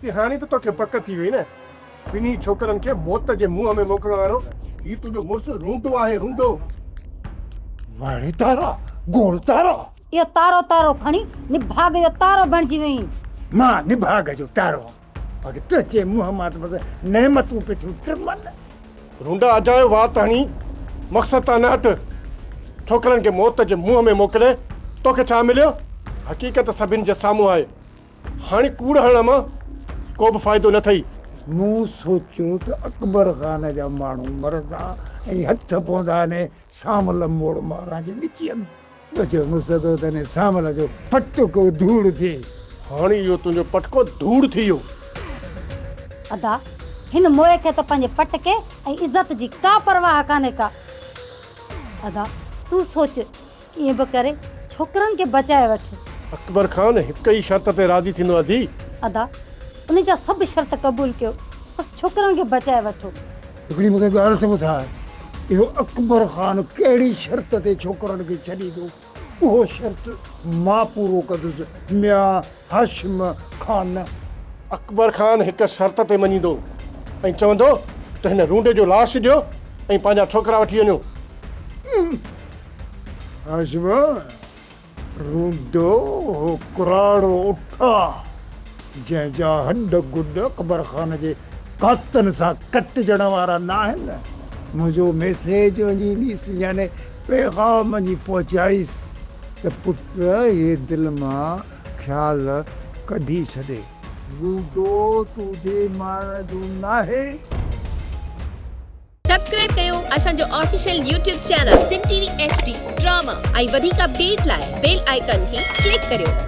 रीति हाणे त तोखे पक थी वई न ॿिन्ही छोकरनि खे मौत जे मुंहं में मोकिलण वारो ही तुंहिंजो मुड़ुसु रूंडो आहे रूंडो। वाड़ी तारा गोल तारा यो तारो तारो खणी निभाग जो तारो बणजी वई। मां निभाग जो तारो अगे तुझे मुंह मां त बस नेमतूं पे थियूं ट्रमन। रूंडा अजायो वात हणी मक़सद तां न हट। छोकरनि खे मौत जे मुंहं में मोकिले तोखे छा मिलियो? हक़ीक़त सभिनि जे साम्हूं आहे। हाणे कूड़ हणण मां को बि फ़ाइदो न अथई। मूं सोचियो त अकबर ख़ान जा माण्हू मरदा ऐं हथ पवंदा ने सामल मोड़ मारा जे नीचे में तो जो मुसदो तने सामल जो पटको धूड़ थी। हाणे इहो तुंहिंजो पटको धूड़ थी वियो। अदा हिन मोए खे त पंहिंजे पटके ऐं इज़त जी का परवाह कान्हे का। अदा तूं सोच ईअं बि करे छोकरनि खे बचाए वठ। अकबर ख़ान हिक ई शर्त ते राज़ी थींदो अधी। अदा उन जा सभु शर्त क़बूल कयो बस छोकरनि खे बचाए वठो। हिकिड़ी मूंखे ॻाल्हि सम्झ आ इहो अकबर ख़ान कहिड़ी शर्त ते छोकरनि खे छॾी थो उहो शर्त मां पूरो कंदुसि मियां हाशिम ख़ान। अकबर ख़ान हिक शर्त ते मञींदो ऐं चवंदो त हिन रूंडे जो लाश ॾियो ऐं पंहिंजा छोकिरा वठी वञो। हाशिम रूंडो कुराड़ो उठा जंहिंजा हड गुड अकबर ख़ान जे कातनि सां कटजण वारा न आहिनि। मुंहिंजो मैसेज वञी ॾिस याने पैगाम वञी पहुचाईसि त पुट ये दिलि मां ख़्यालु कढी छॾे रूंडो तुंहिंजे मार जो नाहे। सब्सक्राइब कयो असांजो official YouTube channel Sindh TV HD drama ऐं वधीक अपडेट लाइ बेल आइकन खे क्लिक करियो।